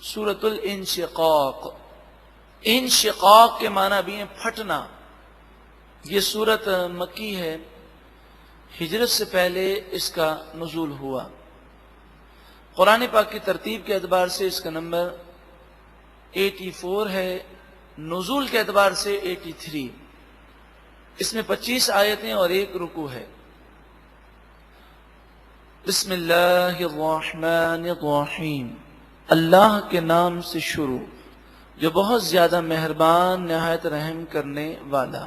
سورۃ الانشقاق. انشقاق کے معنی بھی ہیں پھٹنا. یہ سورت مکی ہے، ہجرت سے پہلے اس کا نزول ہوا. قرآن پاک کی ترتیب کے اعتبار سے اس کا نمبر 84 ہے، نزول کے اعتبار سے 83. اس میں 25 آیتیں اور 1 رکوع ہے. بسم اللہ الرحمن الرحیم. اللہ کے نام سے شروع جو بہت زیادہ مہربان نہایت رحم کرنے والا.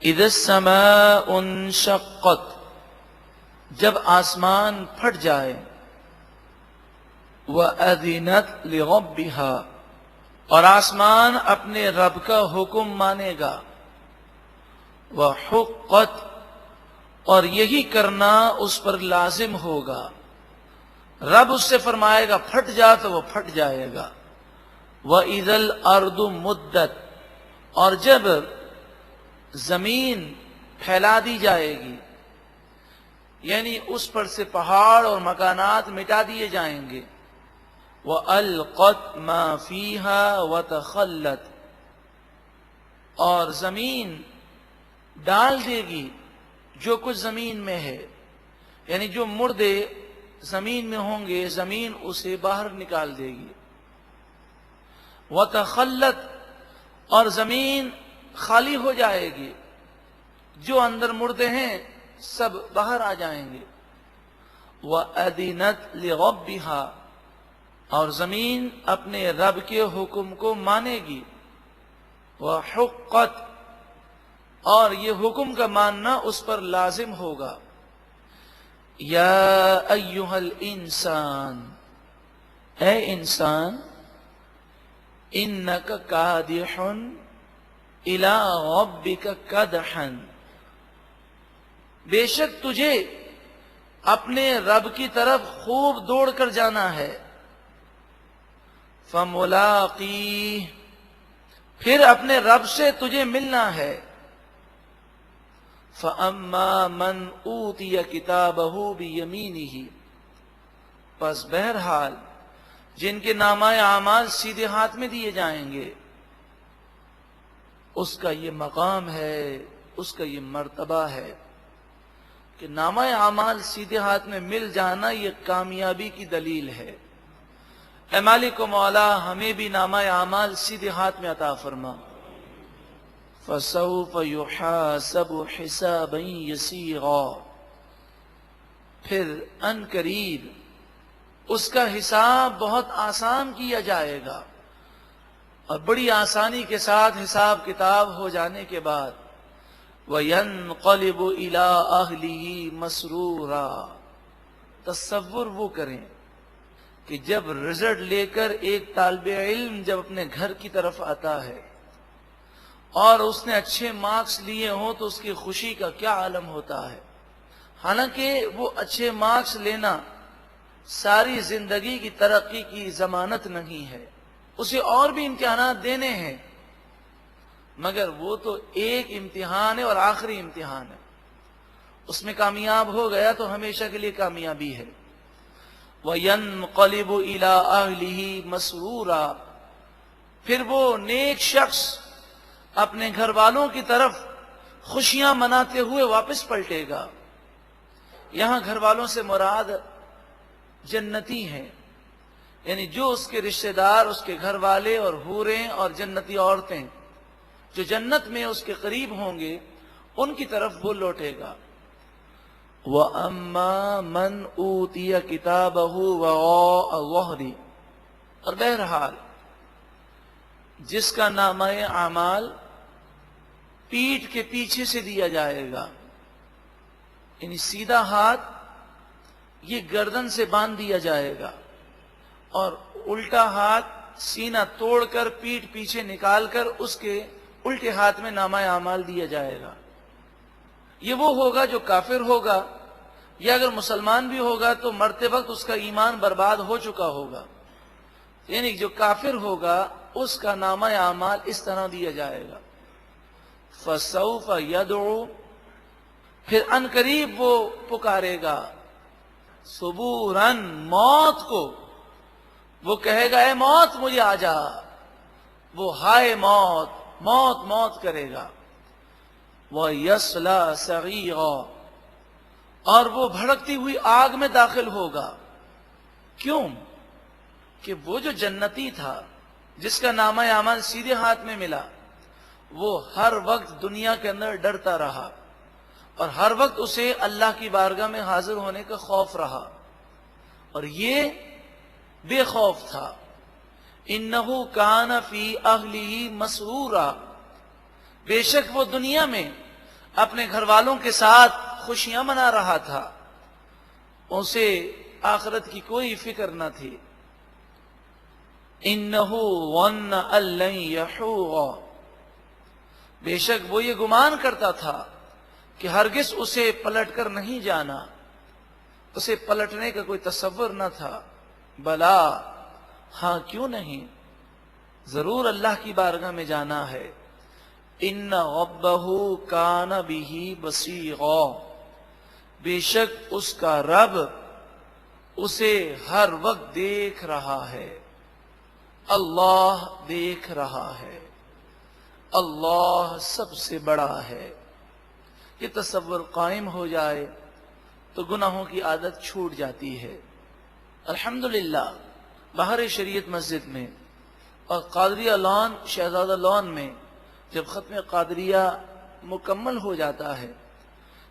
اذا السماء انشقت، جب آسمان پھٹ جائے. وَأَذِنَتْ لِرَبِّهَا، اور آسمان اپنے رب کا حکم مانے گا. وَحُقَّتْ، اور یہی کرنا اس پر لازم ہوگا. رب اس سے فرمائے گا پھٹ جا تو وہ پھٹ جائے گا. وَإِذَا الْأَرْضُ مُدَّتْ، اور جب زمین پھیلا دی جائے گی، یعنی اس پر سے پہاڑ اور مکانات مٹا دیے جائیں گے. وَأَلْقَتْ مَا فِيهَا وَتَخَلَّتْ، اور زمین ڈال دے گی جو کچھ زمین میں ہے، یعنی جو مردے زمین میں ہوں گے زمین اسے باہر نکال دے گی. وَتَخَلَّتْ، اور زمین خالی ہو جائے گی، جو اندر مردے ہیں سب باہر آ جائیں گے. وَأَذِنَتْ لِرَبِّهَا، اور زمین اپنے رب کے حکم کو مانے گی. وَحُقَّتْ، اور یہ حکم کا ماننا اس پر لازم ہوگا. یا ایہا الانسان، اے انسان. انک کادح الی ربک کدحا، بے شک تجھے اپنے رب کی طرف خوب دوڑ کر جانا ہے. فملاقیہ، پھر اپنے رب سے تجھے ملنا ہے. فَأَمَّا مَنْ أُوتِيَ كِتَابَهُ بِيَمِينِهِ، پس بہرحال جن کے نامہ اعمال سیدھے ہاتھ میں دیے جائیں گے، اس کا یہ مقام ہے، اس کا یہ مرتبہ ہے کہ نامہ اعمال سیدھے ہاتھ میں مل جانا یہ کامیابی کی دلیل ہے. اے مالک و مولا، ہمیں بھی نامہ اعمال سیدھے ہاتھ میں عطا فرما. فَسَوْفَ يُحَاسَبُ حِسَابًا يَسِيرًا، پھر ان قریب اس کا حساب بہت آسان کیا جائے گا. اور بڑی آسانی کے ساتھ حساب کتاب ہو جانے کے بعد وَيَنْقَلِبُ إِلَىٰ أَهْلِهِ مَسْرُورًا، تصور وہ کریں کہ جب رزلٹ لے کر ایک طالب علم جب اپنے گھر کی طرف آتا ہے اور اس نے اچھے مارکس لیے ہوں تو اس کی خوشی کا کیا عالم ہوتا ہے. حالانکہ وہ اچھے مارکس لینا ساری زندگی کی ترقی کی ضمانت نہیں ہے، اسے اور بھی امتحانات دینے ہیں، مگر وہ تو ایک امتحان ہے اور آخری امتحان ہے. اس میں کامیاب ہو گیا تو ہمیشہ کے لیے کامیابی ہے. وَيَنْقَلِبُ إِلَىٰ أَهْلِهِ مَسْرُورًا، پھر وہ نیک شخص اپنے گھر والوں کی طرف خوشیاں مناتے ہوئے واپس پلٹے گا. یہاں گھر والوں سے مراد جنتی ہیں، یعنی جو اس کے رشتہ دار، اس کے گھر والے اور حوریں اور جنتی عورتیں جو جنت میں اس کے قریب ہوں گے ان کی طرف وہ لوٹے گا. وَأَمَّا مَنْ أُوتِيَ كِتَابَهُ وَرَاءَ ظَهْرِهِ، اور بہرحال جس کا نامہ اعمال پیٹھ کے پیچھے سے دیا جائے گا، یعنی سیدھا ہاتھ یہ گردن سے باندھ دیا جائے گا اور الٹا ہاتھ سینہ توڑ کر پیٹھ پیچھے نکال کر اس کے الٹے ہاتھ میں نامہ اعمال دیا جائے گا. یہ وہ ہوگا جو کافر ہوگا، یا اگر مسلمان بھی ہوگا تو مرتے وقت اس کا ایمان برباد ہو چکا ہوگا. یعنی جو کافر ہوگا اس کا نامہ اعمال اس طرح دیا جائے گا. فَسَوْفَ يَدْعُو، پھر ان قریب وہ پکارے گا ثبوراً، موت کو. وہ کہے گا اے موت مجھے آ جا، وہ ہائے موت موت موت کرے گا. وَيَصْلَىٰ سَعِيرًا، اور وہ بھڑکتی ہوئی آگ میں داخل ہوگا. کیوں؟ کہ وہ جو جنتی تھا جس کا نامہ اعمال سیدھے ہاتھ میں ملا، وہ ہر وقت دنیا کے اندر ڈرتا رہا اور ہر وقت اسے اللہ کی بارگاہ میں حاضر ہونے کا خوف رہا، اور یہ بے خوف تھا. انہو کان فی اہلہ مسرورا، بے شک وہ دنیا میں اپنے گھر والوں کے ساتھ خوشیاں منا رہا تھا، اسے آخرت کی کوئی فکر نہ تھی. انہو ظن ان لن یحور، بے شک وہ یہ گمان کرتا تھا کہ ہرگز اسے پلٹ کر نہیں جانا، اسے پلٹنے کا کوئی تصور نہ تھا. بلا، ہاں کیوں نہیں، ضرور اللہ کی بارگاہ میں جانا ہے. ان ربہ کان بہ بصیرا، بے شک اس کا رب اسے ہر وقت دیکھ رہا ہے. اللہ دیکھ رہا ہے، اللہ سب سے بڑا ہے. یہ تصور قائم ہو جائے تو گناہوں کی عادت چھوٹ جاتی ہے. الحمدللہ باہر شریعت مسجد میں اور قادریہ لان شہزادہ لان میں جب ختم قادریہ مکمل ہو جاتا ہے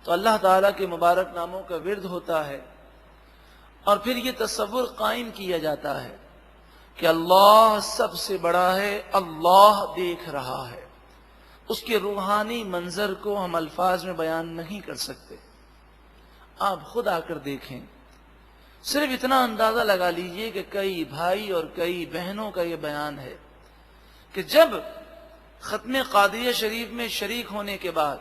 تو اللہ تعالیٰ کے مبارک ناموں کا ورد ہوتا ہے، اور پھر یہ تصور قائم کیا جاتا ہے کہ اللہ سب سے بڑا ہے، اللہ دیکھ رہا ہے. اس کے روحانی منظر کو ہم الفاظ میں بیان نہیں کر سکتے. آپ خود آ کر دیکھیں، صرف اتنا اندازہ لگا لیجئے کہ کئی بھائی اور کئی بہنوں کا یہ بیان ہے کہ جب ختم قادریہ شریف میں شریک ہونے کے بعد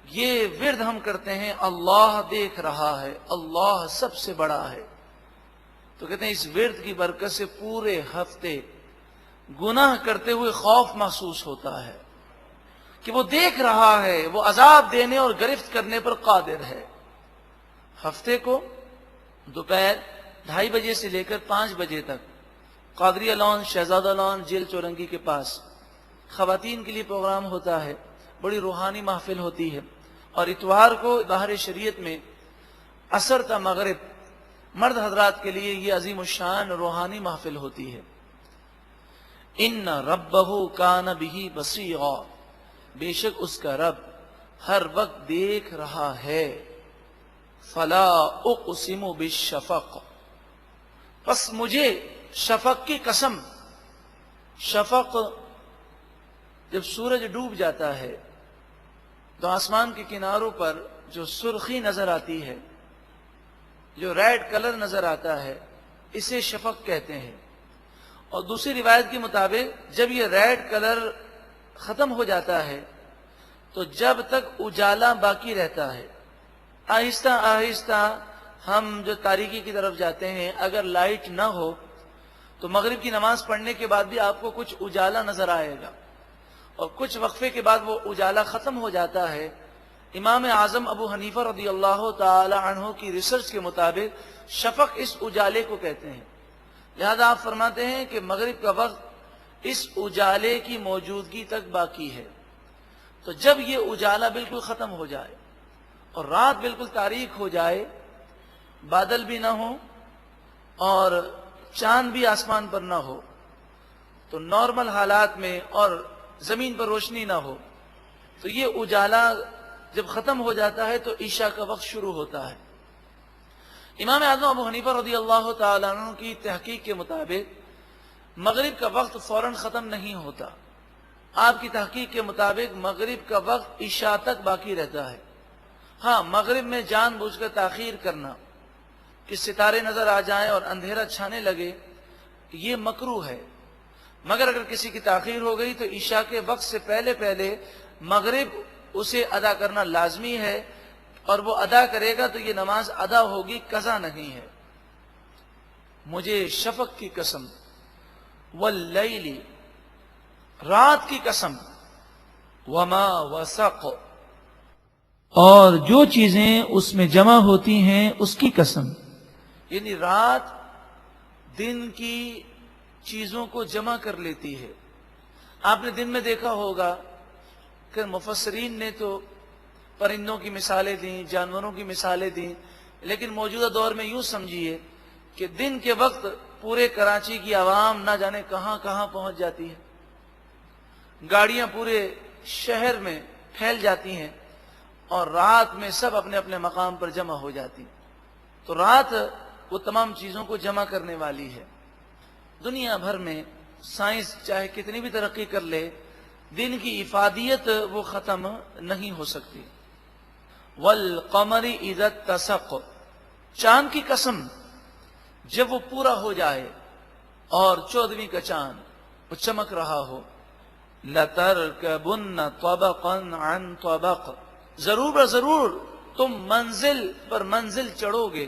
یہ ورد ہم کرتے ہیں اللہ دیکھ رہا ہے، اللہ سب سے بڑا ہے، تو کہتے ہیں اس ورد کی برکت سے پورے ہفتے گناہ کرتے ہوئے خوف محسوس ہوتا ہے کہ وہ دیکھ رہا ہے، وہ عذاب دینے اور گرفت کرنے پر قادر ہے. ہفتے کو دوپہر 2:30 بجے سے لے کر 5 بجے تک قادریہ لان شہزادہ لان جیل چورنگی کے پاس خواتین کے لیے پروگرام ہوتا ہے، بڑی روحانی محفل ہوتی ہے. اور اتوار کو باہر شریعت میں عصر تا مغرب مرد حضرات کے لیے یہ عظیم الشان روحانی محفل ہوتی ہے. ان ربہ کان بہ بصیرا، بے شک اس کا رب ہر وقت دیکھ رہا ہے. فلا اقسم بالشفق، پس مجھے شفق کی قسم. شفق جب سورج ڈوب جاتا ہے تو آسمان کے کناروں پر جو سرخی نظر آتی ہے، جو ریڈ کلر نظر آتا ہے، اسے شفق کہتے ہیں. اور دوسری روایت کے مطابق جب یہ ریڈ کلر ختم ہو جاتا ہے تو جب تک اجالا باقی رہتا ہے، آہستہ آہستہ ہم جو تاریکی کی طرف جاتے ہیں، اگر لائٹ نہ ہو تو مغرب کی نماز پڑھنے کے بعد بھی آپ کو کچھ اجالا نظر آئے گا، اور کچھ وقفے کے بعد وہ اجالا ختم ہو جاتا ہے. امام اعظم ابو حنیفہ رضی اللہ تعالی عنہ کی ریسرچ کے مطابق شفق اس اجالے کو کہتے ہیں. لہذا آپ فرماتے ہیں کہ مغرب کا وقت اس اجالے کی موجودگی تک باقی ہے. تو جب یہ اجالا بالکل ختم ہو جائے اور رات بالکل تاریک ہو جائے، بادل بھی نہ ہو اور چاند بھی آسمان پر نہ ہو، تو نارمل حالات میں اور زمین پر روشنی نہ ہو، تو یہ اجالا جب ختم ہو جاتا ہے تو عشاء کا وقت شروع ہوتا ہے. امام اعظم ابو حنیفہ رضی اللہ تعالیٰ عنہ کی تحقیق کے مطابق مغرب کا وقت فوراً ختم نہیں ہوتا. آپ کی تحقیق کے مطابق مغرب کا وقت عشاء تک باقی رہتا ہے. ہاں، مغرب میں جان بوجھ کر تاخیر کرنا کہ ستارے نظر آ جائیں اور اندھیرا چھانے لگے، یہ مکروہ ہے. مگر اگر کسی کی تاخیر ہو گئی تو عشاء کے وقت سے پہلے پہلے مغرب اسے ادا کرنا لازمی ہے، اور وہ ادا کرے گا تو یہ نماز ادا ہوگی، قضا نہیں ہے. مجھے شفق کی قسم، واللیل، رات کی قسم، وما وسق، اور جو چیزیں اس میں جمع ہوتی ہیں اس کی قسم. یعنی رات دن کی چیزوں کو جمع کر لیتی ہے. آپ نے دن میں دیکھا ہوگا کہ مفسرین نے تو پرندوں کی مثالیں دیں، جانوروں کی مثالیں دیں، لیکن موجودہ دور میں یوں سمجھیے کہ دن کے وقت پورے کراچی کی عوام نہ جانے کہاں کہاں پہنچ جاتی ہے، گاڑیاں پورے شہر میں پھیل جاتی ہیں، اور رات میں سب اپنے اپنے مقام پر جمع ہو جاتی ہیں. تو رات وہ تمام چیزوں کو جمع کرنے والی ہے. دنیا بھر میں سائنس چاہے کتنی بھی ترقی کر لے، دن کی افادیت وہ ختم نہیں ہو سکتی. والقمر اذا اتسق، چاند کی قسم جب وہ پورا ہو جائے اور 14ویں کا چاند وہ چمک رہا ہو. لترکبن طبقا عن طبق، ضرور ضرور تم منزل پر منزل چڑھو گے.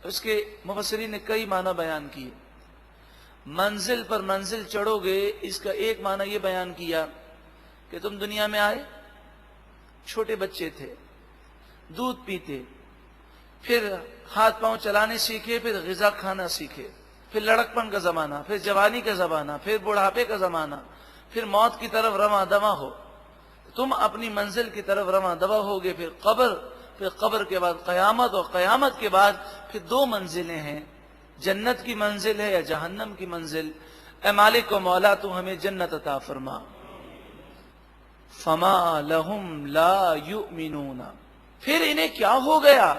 اس کے مفسرین نے کئی معنی بیان کیے. منزل پر منزل چڑھو گے، اس کا ایک معنی یہ بیان کیا کہ تم دنیا میں آئے، چھوٹے بچے تھے، دودھ پیتے، پھر ہاتھ پاؤں چلانے سیکھے، پھر غذا کھانا سیکھے، پھر لڑکپن کا زمانہ، پھر جوانی کا زمانہ، پھر بڑھاپے کا زمانہ، پھر موت کی طرف رواں دواں ہو. تم اپنی منزل کی طرف رواں دواں ہوگے. پھر قبر کے بعد قیامت، اور قیامت کے بعد پھر 2 منزلیں ہیں، جنت کی منزل ہے یا جہنم کی منزل. اے مالک و مولا تو ہمیں جنت عطا فرما. فما لہم لا یؤمنون، پھر انہیں کیا ہو گیا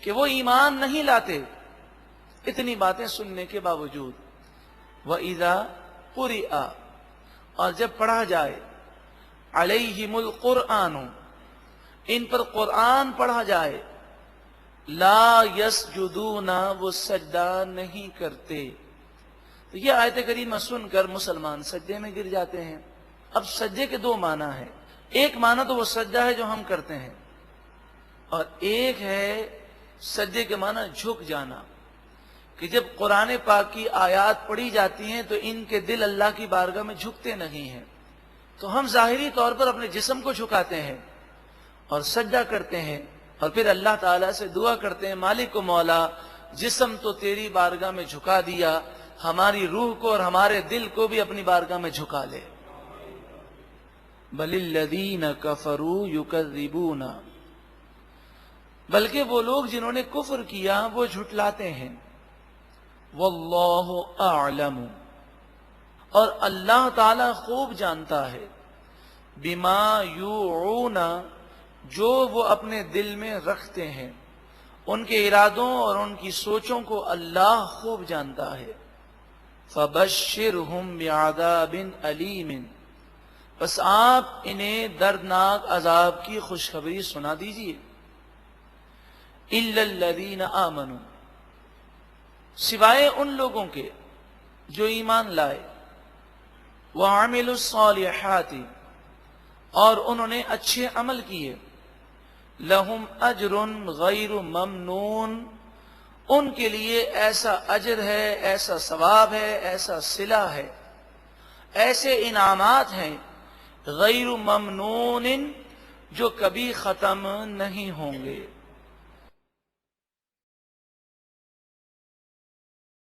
کہ وہ ایمان نہیں لاتے اتنی باتیں سننے کے باوجود. وَإِذَا قُرِئَ، اور جب پڑھا جائے، علیہم القرآن، ان پر قرآن پڑھا جائے، لا یسجدون، وہ سجدہ نہیں کرتے. تو یہ آیت کریمہ سن کر مسلمان سجدے میں گر جاتے ہیں. اب سجدے کے 2 معنی ہیں. ایک معنی تو وہ سجدہ ہے جو ہم کرتے ہیں، اور ایک ہے سجدے کے معنی جھک جانا، کہ جب قرآن پاک کی آیات پڑھی جاتی ہیں تو ان کے دل اللہ کی بارگاہ میں جھکتے نہیں ہیں. تو ہم ظاہری طور پر اپنے جسم کو جھکاتے ہیں اور سجدہ کرتے ہیں، اور پھر اللہ تعالیٰ سے دعا کرتے ہیں، مالک و مولا جسم تو تیری بارگاہ میں جھکا دیا، ہماری روح کو اور ہمارے دل کو بھی اپنی بارگاہ میں جھکا لے. بل الذین کفروا یکذبون، بلکہ وہ لوگ جنہوں نے کفر کیا وہ جھٹلاتے ہیں. واللہ اعلم، اور اللہ تعالیٰ خوب جانتا ہے، بما یوعون، جو وہ اپنے دل میں رکھتے ہیں، ان کے ارادوں اور ان کی سوچوں کو اللہ خوب جانتا ہے. فبشرہم بعذاب علیم، بس آپ انہیں دردناک عذاب کی خوشخبری سنا دیجیے. الا الذین آمنوا، سوائے ان لوگوں کے جو ایمان لائے، وعملوا الصالحات، اور انہوں نے اچھے عمل کیے، لہم اجر غیر ممنون، ان کے لیے ایسا اجر ہے، ایسا ثواب ہے، ایسا صلہ ہے، ایسے انعامات ہیں، غیر ممنون، جو کبھی ختم نہیں ہوں گے.